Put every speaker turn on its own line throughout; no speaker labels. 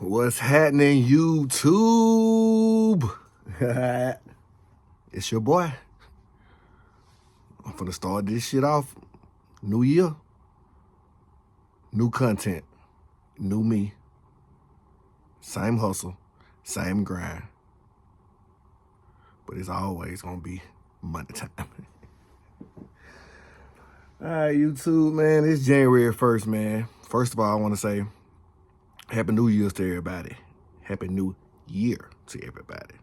What's happening, YouTube? It's your boy. I'm finna start this shit off. New year, new content, new me. Same hustle, same grind. But it's always gonna be Monday time. All right, YouTube, man. It's January 1st, man. First of all, I want to say Happy New Year's to everybody. Happy New Year to everybody.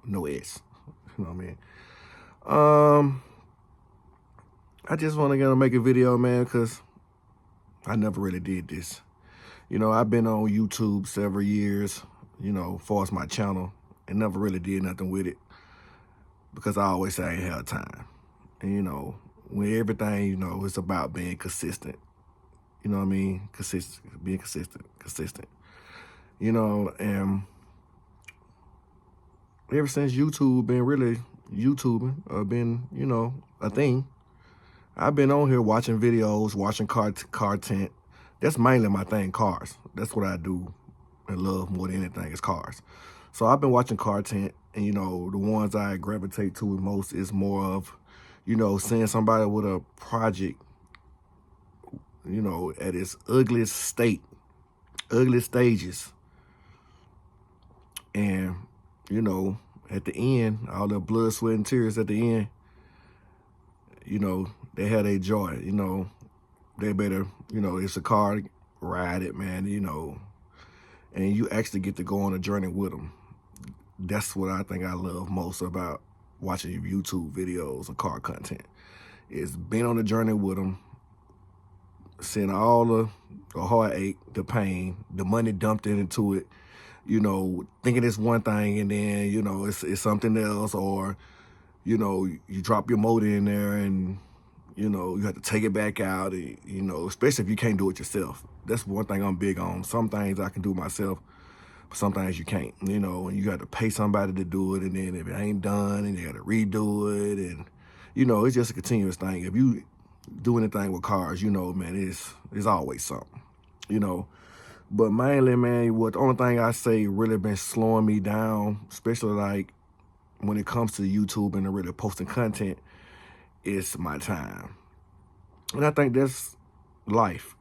No S. You know what I mean? I just want to make a video, man, because I never really did this. You know, I've been on YouTube several years, you know, as far as my channel, and never really did nothing with it because I always say I ain't had time. And, you know, when everything, you know, it's about being consistent. You know what I mean? Being consistent. You know, and ever since YouTube been really YouTubing or been, you know, a thing, I've been on here watching videos, watching content. That's mainly my thing, cars. That's what I do and love more than anything is cars. So I've been watching content, and, you know, the ones I gravitate to most is more of, you know, seeing somebody with a project, you know, at its ugliest stages. And, you know, at the end, all the blood, sweat, and tears at the end, you know, they had a joy, you know, they better, you know, it's a car, ride it, man, you know, and you actually get to go on a journey with them. That's what I think I love most about watching YouTube videos and car content, is being on the journey with them, seeing all the heartache, the pain, the money dumped into it, you know, thinking it's one thing and then, you know, it's something else, or, you know, you drop your motor in there and, you know, you have to take it back out, you know, especially if you can't do it yourself. That's one thing I'm big on. Some things I can do myself, but some things you can't, you know, and you got to pay somebody to do it, and then if it ain't done, and you got to redo it, and, you know, it's just a continuous thing. If you do anything with cars, you know, man, it's always something, you know. But mainly, man, the only thing I say really been slowing me down, especially like when it comes to YouTube and really posting content, is my time. And I think that's life.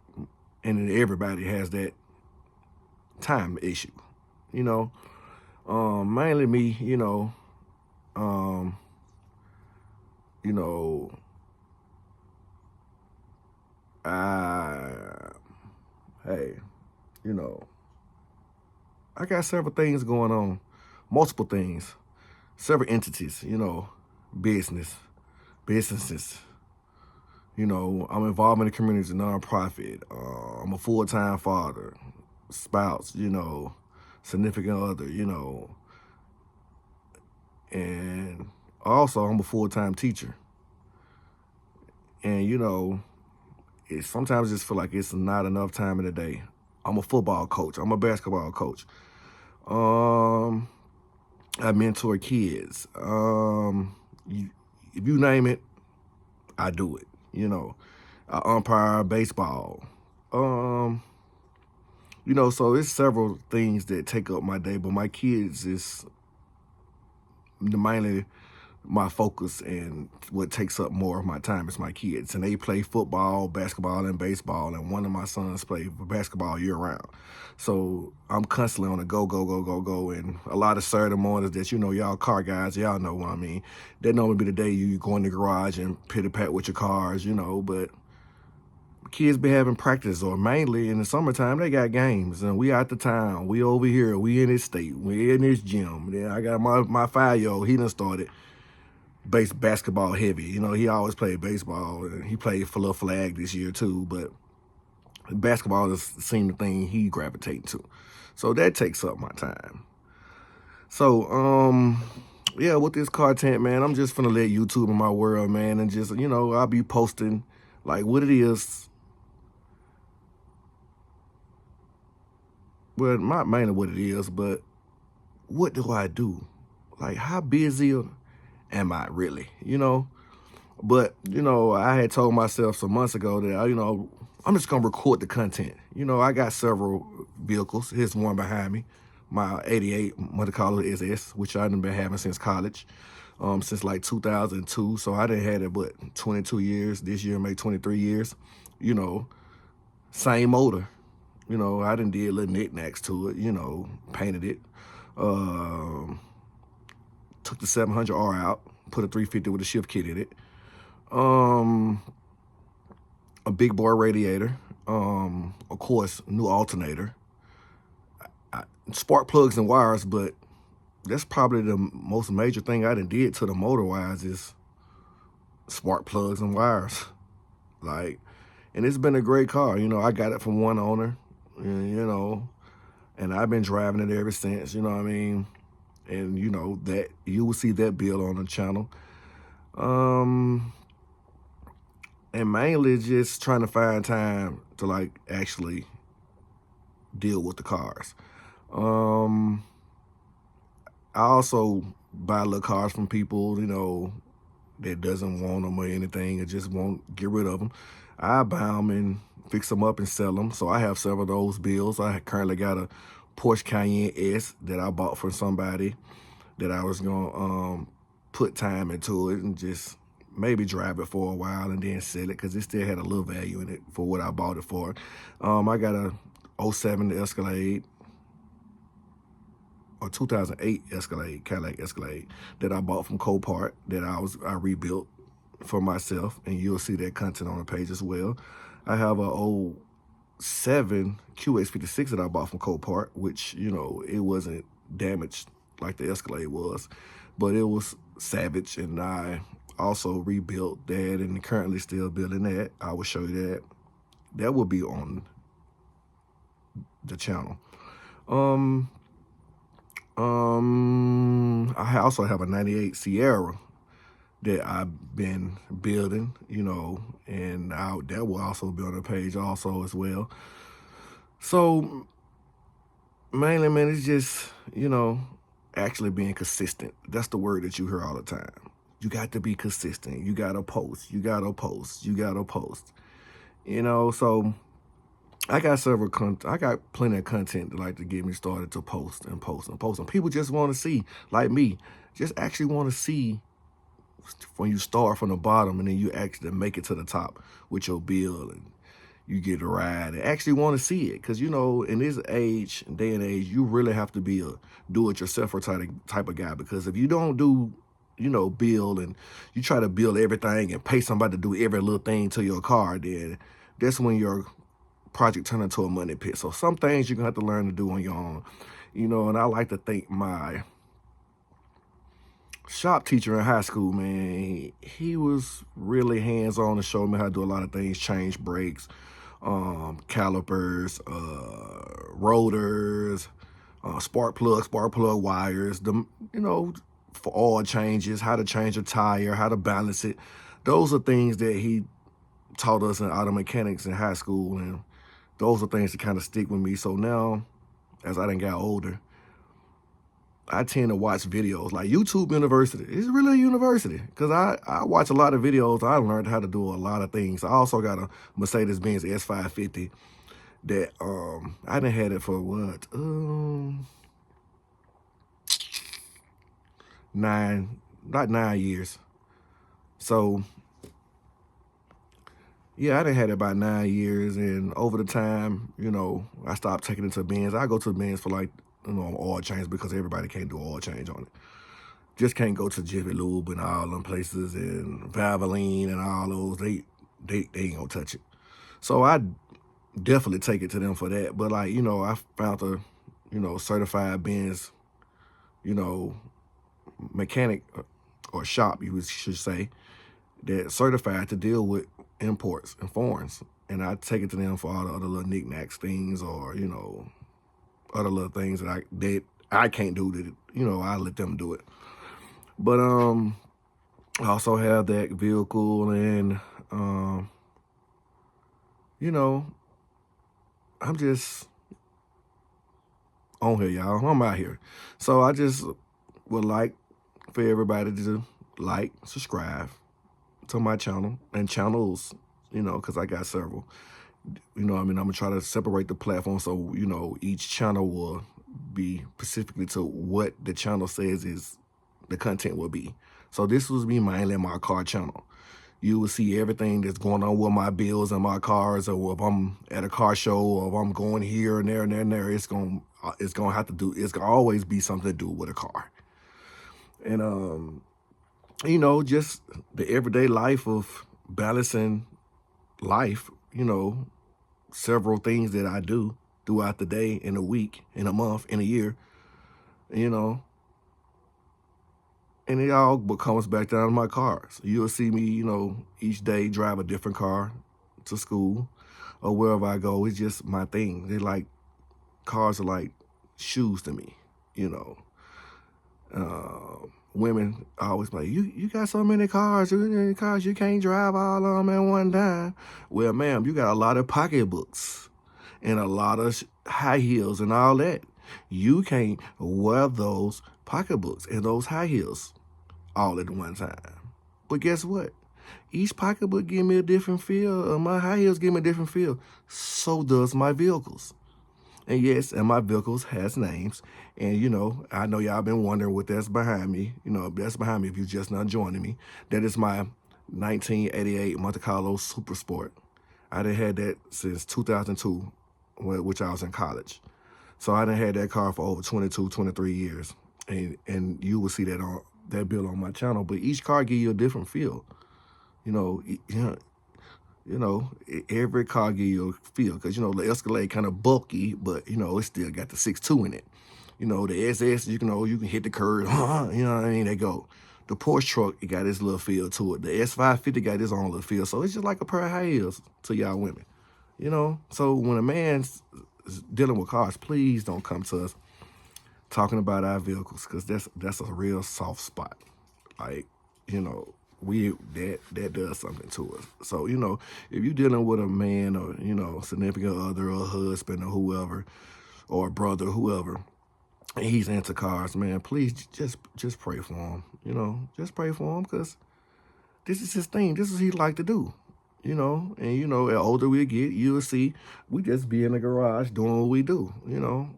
And everybody has that time issue, you know. Mainly me, you know, hey, you know, I got several things going on, multiple things, several entities, you know, businesses. You know, I'm involved in the community as a nonprofit. I'm a full-time father, spouse, you know, significant other, you know, and also I'm a full-time teacher. And, you know, sometimes I just feel like it's not enough time in the day. I'm a football coach. I'm a basketball coach. I mentor kids. If you name it, I do it. You know, I umpire baseball. You know, so it's several things that take up my day, but my kids is mainly my focus, and what takes up more of my time is my kids. And they play football, basketball, and baseball, and one of my sons play basketball year round. So I'm constantly on a go. And a lot of Saturday mornings that, you know, y'all car guys, y'all know what I mean. That normally be the day you go in the garage and pit-a-pat with your cars, you know, but kids be having practice, or mainly in the summertime, they got games, and we out the town, we over here, we in this state, we in this gym. Then I got my 5-year-old, he done started basketball heavy. You know, he always played baseball, and he played for Little Flag this year too, but basketball has seemed the thing he gravitating to. So that takes up my time. So, yeah, with this content, man, I'm just finna let YouTube in my world, man, and just, you know, I'll be posting like what it is. Well, not mainly what it is, but what do I do? Like, how busy am I really, you know? But, you know, I had told myself some months ago that, you know, I'm just gonna record the content. You know, I got several vehicles. Here's one behind me, my '88 Monte Carlo SS, which I've been having since college, since like 2002. So I done had it, but 22 years. This year make 23 years. You know, same motor. You know, I done did little knickknacks to it. You know, painted it. Took the 700R out, put a 350 with a shift kit in it. A big boy radiator. Of course, new alternator. Spark plugs and wires, but that's probably the most major thing I done did to the motor wise is spark plugs and wires. Like, and it's been a great car. You know, I got it from one owner, you know, and I've been driving it ever since, you know what I mean? And, you know, that you will see that build on the channel. And mainly just trying to find time to like actually deal with the cars. I also buy little cars from people, you know, that doesn't want them or anything or just won't get rid of them. I buy them and fix them up and sell them. So I have several of those bills. I currently got a Porsche Cayenne S that I bought from somebody that I was gonna put time into it and just maybe drive it for a while and then sell it because it still had a little value in it for what I bought it for. I got a '07 Escalade, or 2008 Escalade, Cadillac Escalade, that I bought from Copart that I rebuilt for myself, and you'll see that content on the page as well. I have a '07 QX56 that I bought from Copart, which, you know, it wasn't damaged like the Escalade was, but it was savage, and I also rebuilt that and currently still building that. I will show you that. That will be on the channel. I also have a '98 Sierra that I've been building, you know, and that will also be on the page also as well. So mainly, man, it's just, you know, actually being consistent. That's the word that you hear all the time. You got to be consistent. You got to post. You got to post. You got to post. You know, so I got I got plenty of content to like to get me started to post and post and post. And people just want to see, like me, just actually want to see when you start from the bottom and then you actually make it to the top with your build and you get a ride. They actually want to see it because, you know, in this day and age, you really have to be a do-it-yourselfer type of guy, because if you don't do, you know, build and you try to build everything and pay somebody to do every little thing to your car, then that's when your project turn into a money pit. So some things you're gonna have to learn to do on your own, you know. And I like to thank my shop teacher in high school, man. He was really hands-on to show me how to do a lot of things: change brakes, calipers, rotors, spark plug wires, you know, for oil changes, how to change a tire, how to balance it. Those are things that he taught us in auto mechanics in high school, and those are things that kind of stick with me. So now, as I done got older, I tend to watch videos like YouTube University. It's really a university because I watch a lot of videos. I learned how to do a lot of things. I also got a Mercedes-Benz S550 that I done had it for what, not 9 years. So yeah, I done had it about 9 years, and over the time, you know, I stopped taking it to Benz. I go to Benz for like, you know, oil change because everybody can't do oil change on it. Just can't go to Jiffy Lube and all them places and Valvoline and all those. They ain't gonna touch it. So I definitely take it to them for that. But like, you know, I found a, you know, certified Benz, you know, mechanic or shop, you should say, that certified to deal with imports and foreigns. And I take it to them for all the other little knickknacks things, or, you know, other little things that I can't do that, you know, I let them do it. But I also have that vehicle, and you know, I'm just on here, y'all. I'm out here. So I just would like for everybody to like, subscribe to my channel and channels, you know, because I got several. You know, I mean, I'm gonna try to separate the platform so, you know, each channel will be specifically to what the channel says is the content will be. So this was me mainly my car channel. You will see everything that's going on with my bills and my cars, or if I'm at a car show, or if I'm going here and there and there and there, it's gonna have to do. It's gonna always be something to do with a car, and you know, just the everyday life of balancing life. You know, several things that I do throughout the day, in a week, in a month, in a year. You know, and it all comes back down to my cars. You'll see me, you know, each day drive a different car to school or wherever I go. It's just my thing. Cars are like shoes to me, you know. Women always like, you got so many cars, you can't drive all of them at one time. Well, ma'am, you got a lot of pocketbooks and a lot of high heels and all that. You can't wear those pocketbooks and those high heels all at one time. But guess what? Each pocketbook give me a different feel. My high heels give me a different feel. So does my vehicles. And yes, and my vehicles has names. And, you know, I know y'all been wondering what that's behind me. You know, that's behind me if you're just not joining me. That is my 1988 Monte Carlo Super Sport. I done had that since 2002, which I was in college. So I done had that car for over 22, 23 years. And you will see that on that bill on my channel. But each car give you a different feel. You know, every car give you a feel, because, you know, the Escalade kind of bulky, but, you know, it still got the 6.2 in it. You know, the SS, you can hit the curb, you know what I mean? They go. The Porsche truck, it got its little feel to it. The S550 got its own little feel. So it's just like a pair of high heels to y'all women, you know? So when a man's dealing with cars, please don't come to us talking about our vehicles, because that's a real soft spot. Like, you know, that does something to us. So, you know, if you're dealing with a man, or, you know, significant other, or husband, or whoever, or a brother, whoever, and he's into cars, man, please just pray for him. You know, just pray for him, because this is his thing. This is what he like to do. You know, and, you know, the older we get, you'll see we just be in the garage doing what we do. You know,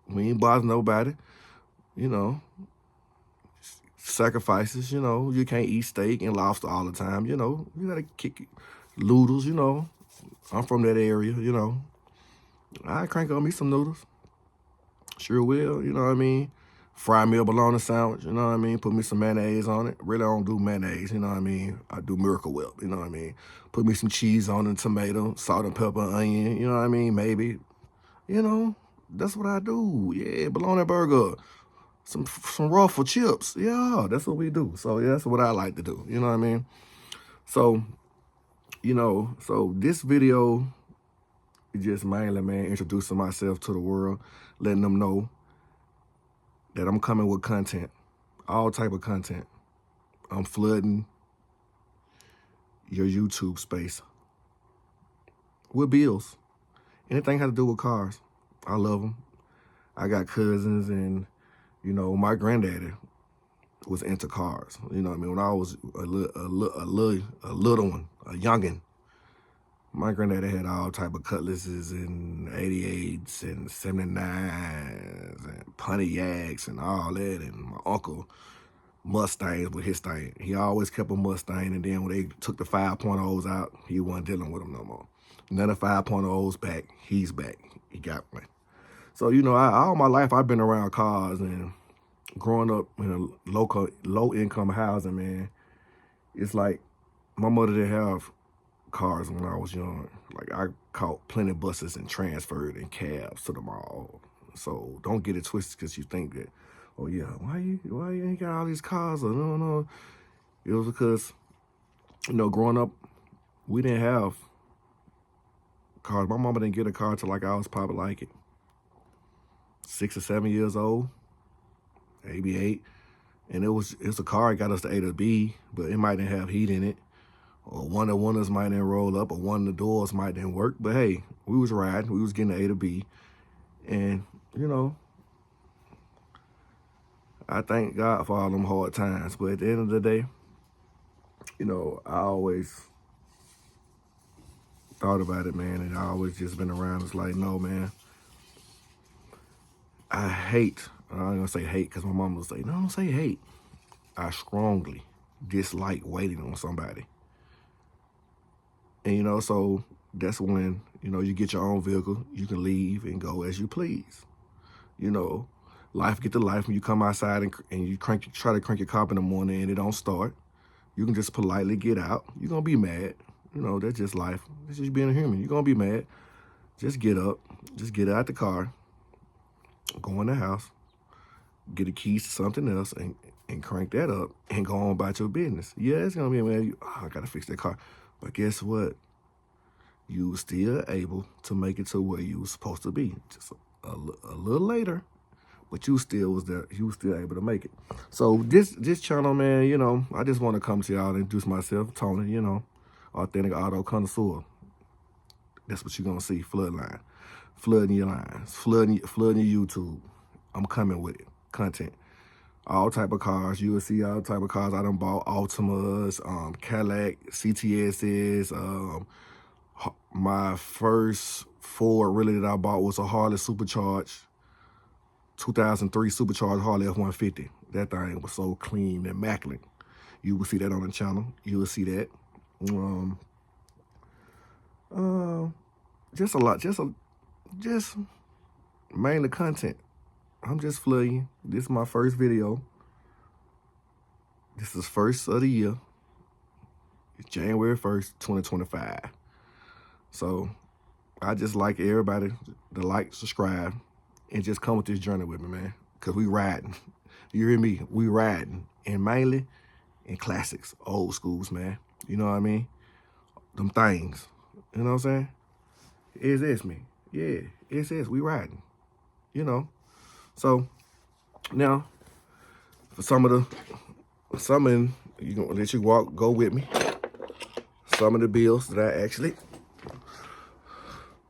we ain't bother nobody. You know, sacrifices, you know, you can't eat steak and lobster all the time, you know, you gotta kick it. Noodles, you know, I'm from that area, you know, I crank on me some noodles, sure will, you know what I mean, fry me a bologna sandwich, you know what I mean, put me some mayonnaise on it. Really, I don't do mayonnaise, you know what I mean, I do Miracle Whip, you know what I mean, put me some cheese on it, tomato, salt and pepper, onion, you know what I mean, maybe, you know, that's what I do. Yeah, bologna burger, some ruffle chips. Yeah, that's what we do. So yeah, that's what I like to do. You know what I mean? So, you know, so this video is just mainly, man, introducing myself to the world, letting them know that I'm coming with content, all type of content. I'm flooding your YouTube space with bills. Anything has to do with cars, I love them. I got cousins, and, you know, my granddaddy was into cars. You know what I mean? When I was a little one, a youngin', my granddaddy had all type of Cutlasses and 88s and 79s and Pontiacs and all that. And my uncle, Mustangs with his thing. He always kept a Mustang, and then when they took the 5.0s out, he wasn't dealing with them no more. None of 5.0s back, he's back. He got one. So, you know, all my life I've been around cars, and growing up in a low income housing, man, it's like my mother didn't have cars when I was young. Like, I caught plenty of buses and transferred in cabs to the mall. So don't get it twisted, because you think that, oh yeah, why you ain't got all these cars? Or no. It was because, you know, growing up, we didn't have cars. My mama didn't get a car till like I was probably like 6 or 7 years old, maybe 8. And it's a car that got us to A to B, but it might not have heat in it. Or one of the windows might didn't roll up, or one of the doors might didn't work. But hey, we was riding, we was getting to A to B. And, you know, I thank God for all them hard times. But at the end of the day, you know, I always thought about it, man, and I always just been around. It's like, no, man. I hate. I'm not gonna say hate because my mom would say, no, don't say hate. I strongly dislike waiting on somebody. And, you know, so that's when, you know, you get your own vehicle, you can leave and go as you please. You know, life get to life when you come outside and you try to crank your car up in the morning and it don't start. You can just politely get out. You're going to be mad. You know, that's just life. It's just being a human. You're going to be mad. Just get up. Just get out the car. Go in the house. Get the keys to something else and crank that up and go on about your business. Yeah, it's going to be, man, I got to fix that car. But guess what? You were still able to make it to where you were supposed to be. Just a little later, but you still was there. You were still able to make it. So this channel, man, you know, I just want to come to y'all and introduce myself, Tony, you know, authentic auto connoisseur. That's what you're going to see, Floodline. Flooding your lines, flooding your YouTube. I'm coming with it, content. All type of cars. You will see all type of cars I done bought. Altimas, Cadillac, CTSs. My first Ford really that I bought was a Harley Supercharged, 2003 Supercharged Harley F-150. That thing was so clean, immaculate. You will see that on the channel. You will see that. Just a lot. Just mainly content. I'm just flooding. This is my first video. This is first of the year. It's January 1st, 2025. So I just like everybody to like, subscribe, and just come with this journey with me, man. Because we riding. You hear me? We riding. And mainly in classics, old schools, man. You know what I mean? Them things. You know what I'm saying? It's me. Yeah, it's we riding. You know? So now, for some you gonna let you go with me. Some of the bills that I actually,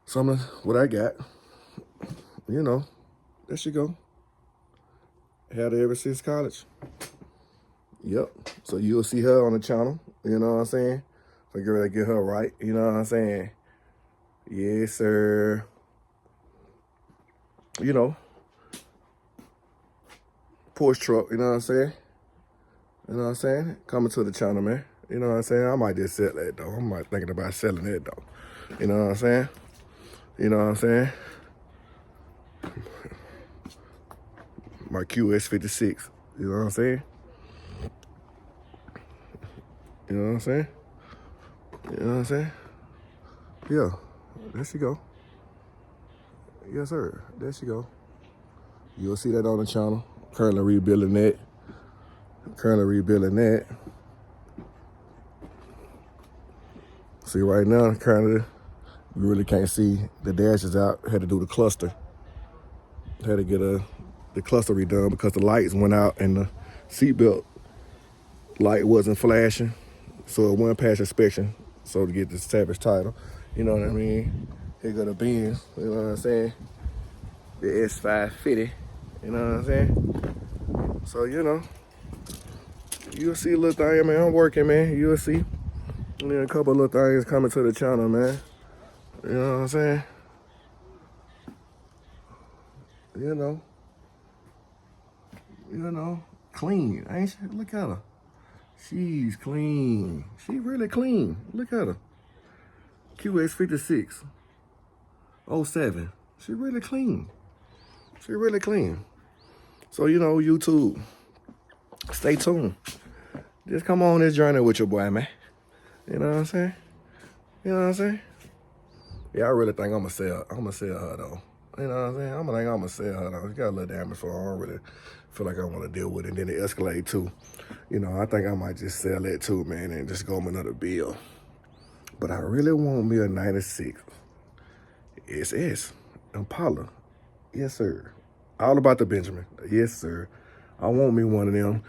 some of what I got, you know, there she go. Had her ever since college. Yep. So you'll see her on the channel. You know what I'm saying? For girl to get her right. You know what I'm saying? Yes, sir. You know, Porsche truck, you know what I'm saying? You know what I'm saying? Coming to the channel, man. You know what I'm saying? I might just sell that, though. I'm not thinking about selling that, though. You know what I'm saying? You know what I'm saying? My QS56. You know what I'm saying? You know what I'm saying? You know what I'm saying? Yeah. There she go. Yes, sir. There she go. You'll see that on the channel. Currently rebuilding that. See, right now, currently, we really can't see the dashes out. Had to do the cluster. Had to get the cluster redone because the lights went out and the seatbelt light wasn't flashing. So it went past inspection. So to get the Savage title, you know what I mean? Here go the Benz, you know what I'm saying? The S550, you know what I'm saying? So, you know, you'll see a little thing, man. I'm working, man. You'll see. And then a couple of little things coming to the channel, man. You know what I'm saying? You know, clean, ain't she? Look at her. She's clean. She really clean. Look at her. QS56. 07. She really clean. She really clean. So, you know, YouTube, stay tuned. Just come on this journey with your boy, man. You know what I'm saying? You know what I'm saying? Yeah, I really think I'm gonna sell her, though. You know what I'm saying? I'm gonna sell her, though. She got a little damage, so I don't really feel like I want to deal with it. And then it escalate, too. You know, I think I might just sell that, too, man, and just go on another bill. But I really want me a 96 SS Impala. Yes, sir. All about the Benjamin. Yes, sir. I want me one of them.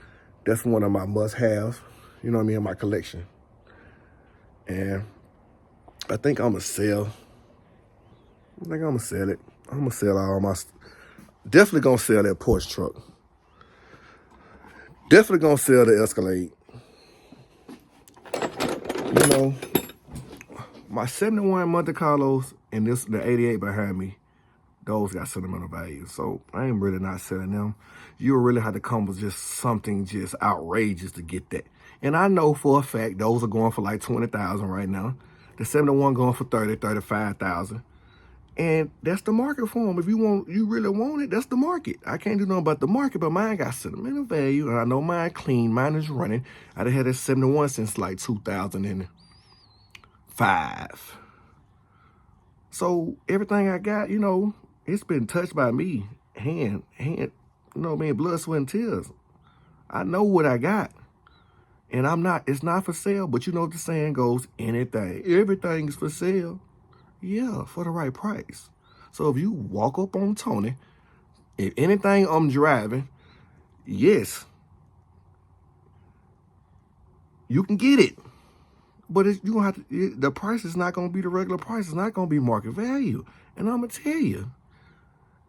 That's one of my must-haves, you know what I mean, in my collection. And I think I'm going to sell. I think I'm going to sell it. I'm going to sell all my... Definitely going to sell that Porsche truck. Definitely going to sell the Escalade. You know, my 71 Monte Carlos and the 88 behind me, those got sentimental value. So I ain't really not selling them. You'll really have to come with just something just outrageous to get that. And I know for a fact those are going for like 20,000 right now. The 71 going for 30, 35,000. And that's the market for them. If you really want it, that's the market. I can't do nothing about the market, but mine got sentimental value. And I know mine clean. Mine is running. I've had that 71 since like 2005. So everything I got, you know, it's been touched by me. Hand, you know, man, blood, sweat, and tears. I know what I got. And it's not for sale, but you know what the saying goes, everything is for sale. Yeah, for the right price. So if you walk up on Tony, if anything I'm driving, yes, you can get it. But you gonna have to, the price is not gonna be the regular price. It's not gonna be market value. And I'm gonna tell you,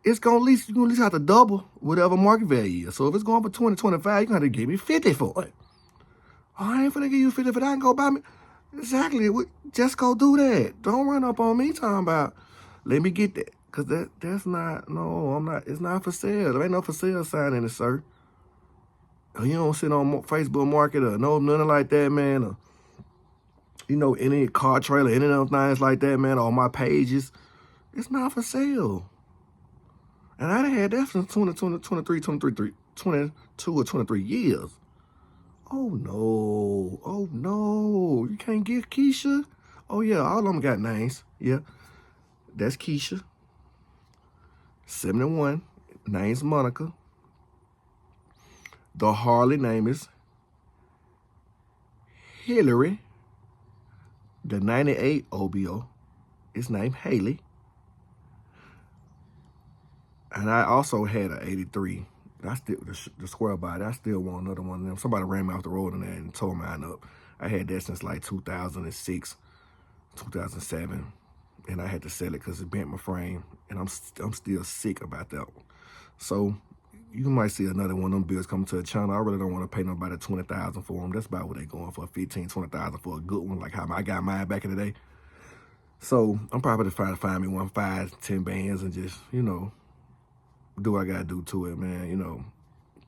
it's gonna you gonna at least have to double whatever market value is. So if it's going for 20, 25, you're gonna have to give me 50 for it. Oh, I ain't finna give you 50 for that and go buy me. Exactly. Just go do that. Don't run up on me talking about, let me get that. Because that's not, no, I'm not, it's not for sale. There ain't no for sale sign in it, sir. You don't sit on Facebook Market or nothing like that, man. Or, you know, any car trailer, any of them things like that, man, on my pages. It's not for sale. And I done had that since 22 or 23 years. Oh, no. Oh, no. You can't get Keisha? Oh, yeah. All of them got names. Yeah. That's Keisha. 71. Name's Monica. The Harley name is Hillary. The 98 OBO is named Haley. And I also had an 83. I still, the square body, I still want another one of them. Somebody ran me off the road in there and tore mine up. I had that since like 2006, 2007. And I had to sell it because it bent my frame. And I'm still sick about that one. So you might see another one of them bills coming to the channel. I really don't want to pay nobody $20,000 for them. That's about what they going for, $15,000, $20,000 for a good one, like how I got mine back in the day. So I'm probably trying to find me one 5, 10 bands and just, you know, do what I gotta do to it, man. You know,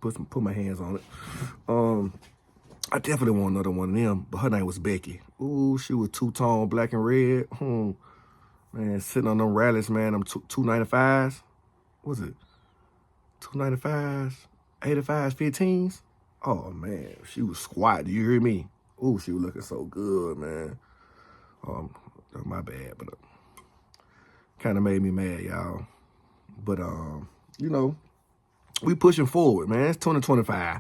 put my hands on it. I definitely want another one of them, but her name was Becky. Ooh, she was two-tone, black and red. Man, sitting on them rallies, man. Them 295s. What was it? 295s, 85s, 15s. Oh man, she was squat. Do you hear me? Ooh, she was looking so good, man. My bad, but kind of made me mad, y'all. But you know, we pushing forward, man. It's 2025.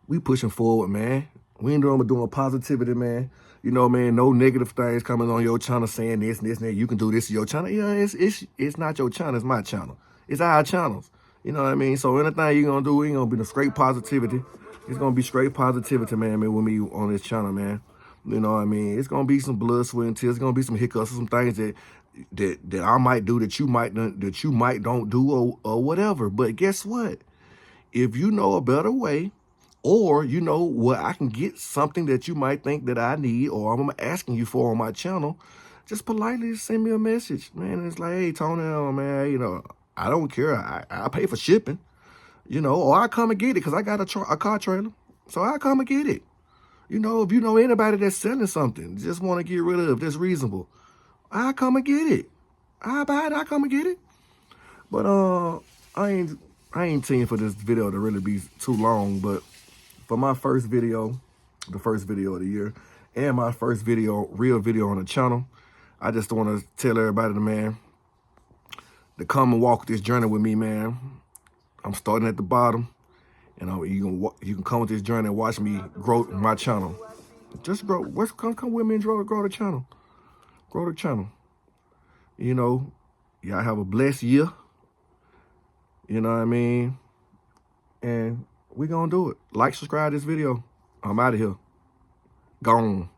We pushing forward, man. We ain't doing positivity, man. You know, man, no negative things coming on your channel saying this and this and that. You can do this to your channel. Yeah, it's not your channel, it's my channel. It's our channels. You know what I mean? So anything you're gonna do, ain't gonna be no straight positivity. It's gonna be straight positivity, man, with me on this channel, man. You know what I mean? It's gonna be some blood, sweat, and tears. It's gonna be some hiccups, some things that I might do that you might don't do or whatever. But guess what? If you know a better way, or you know where I can get something that you might think that I need, or I'm asking you for on my channel, just politely send me a message, man. It's like, hey, Tony, man, you know, I don't care. I pay for shipping, you know, or I come and get it because I got a car trailer, so I come and get it. You know, if you know anybody that's selling something, just want to get rid of, that's reasonable, I come and get it. I buy it, I come and get it. But I ain't team for this video to really be too long, but for my first video, the first video of the year, and my first video, real video on the channel, I just want to tell everybody, man, to come and walk this journey with me, man. I'm starting at the bottom, and you can come with this journey and watch me grow my channel. Just grow. Come with me and grow the channel. Grow the channel. You know, y'all have a blessed year. You know what I mean? And we gonna do it. Like, subscribe this video. I'm out of here. Gone.